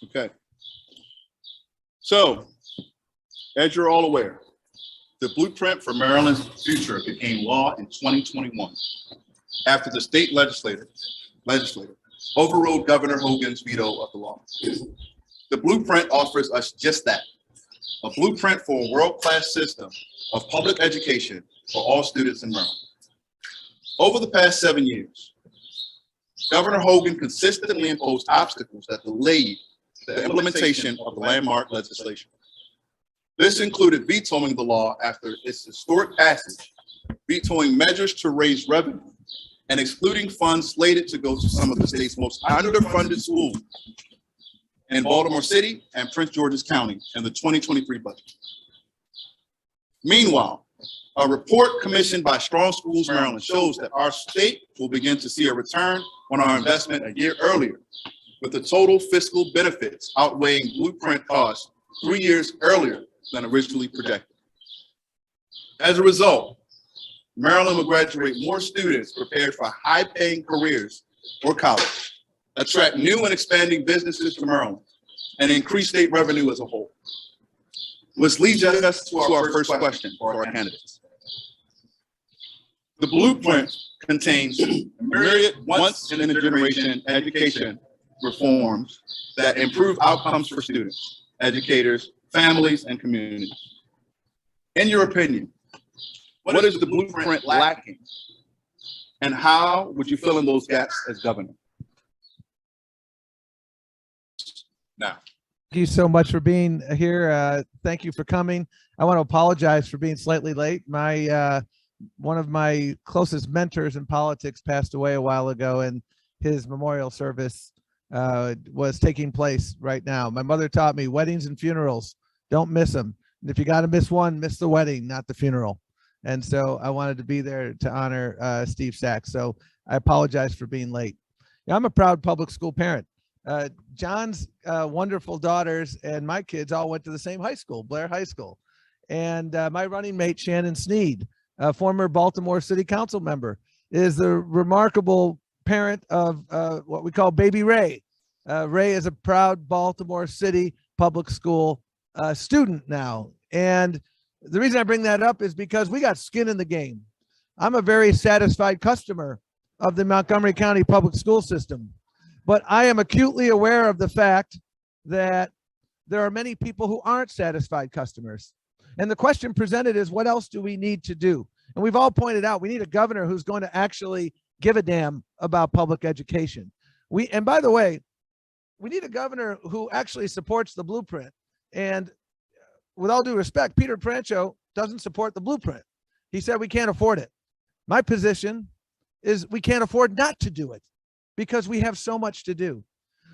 Okay. So, as you're all aware, the blueprint for Maryland's future became law in 2021 after the state legislature overrode Governor Hogan's veto of the law. The blueprint offers us just that, a blueprint for a world-class system of public education for all students in Maryland. Over the past 7 years, Governor Hogan consistently imposed obstacles that delayed the implementation of the landmark legislation. This included vetoing the law after its historic passage, vetoing measures to raise revenue, and excluding funds slated to go to some of the state's most underfunded schools in Baltimore City and Prince George's County in the 2023 budget. Meanwhile, a report commissioned by Strong Schools Maryland shows that our state will begin to see a return on our investment a year earlier, with the total fiscal benefits outweighing blueprint costs 3 years earlier than originally projected. As a result, Maryland will graduate more students prepared for high-paying careers or college, attract new and expanding businesses to Maryland, and increase state revenue as a whole. Which leads us to our first question for our candidates. The blueprint contains myriad once-in-a-generation education reforms that improve outcomes for students, educators, families, and communities. In your opinion, what is the blueprint lacking? And how would you fill in those gaps as governor? Now. Thank you so much for being here. Thank you for coming. I want to apologize for being slightly late. One of my closest mentors in politics passed away a while ago, and his memorial service was taking place right now. My mother taught me weddings and funerals, don't miss them. And if you got to miss one, miss the wedding, not the funeral. And so I wanted to be there to honor Steve Sachs. So I apologize for being late. I'm a proud public school parent. John's wonderful daughters and my kids all went to the same high school, Blair High School. And my running mate, Shannon Sneed, a former Baltimore City Council member, is the remarkable parent of what we call Baby Ray. Ray is a proud Baltimore City public school student now. And the reason I bring that up is because we got skin in the game. I'm a very satisfied customer of the Montgomery County public school system, but I am acutely aware of the fact that there are many people who aren't satisfied customers. And the question presented is, what else do we need to do? And we've all pointed out, we need a governor who's going to actually give a damn about public education. And by the way, we need a governor who actually supports the blueprint. And with all due respect, Peter Prancho doesn't support the blueprint. He said we can't afford it. My position is we can't afford not to do it because we have so much to do.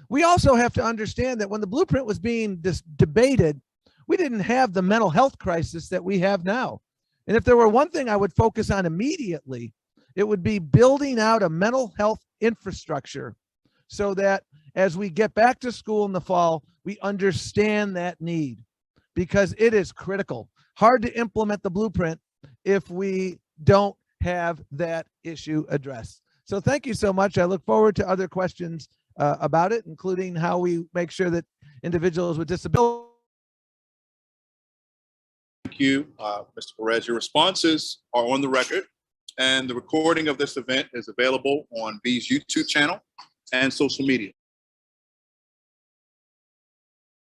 We also have to understand that when the blueprint was being debated, we didn't have the mental health crisis that we have now. And if there were one thing I would focus on immediately, it would be building out a mental health infrastructure so that as we get back to school in the fall, we understand that need, because it is critical. Hard to implement the blueprint if we don't have that issue addressed. So thank you so much. I look forward to other questions about it, including how we make sure that individuals with disabilities. Thank you, Mr. Perez. Your responses are on the record, and the recording of this event is available on V's YouTube channel and social media.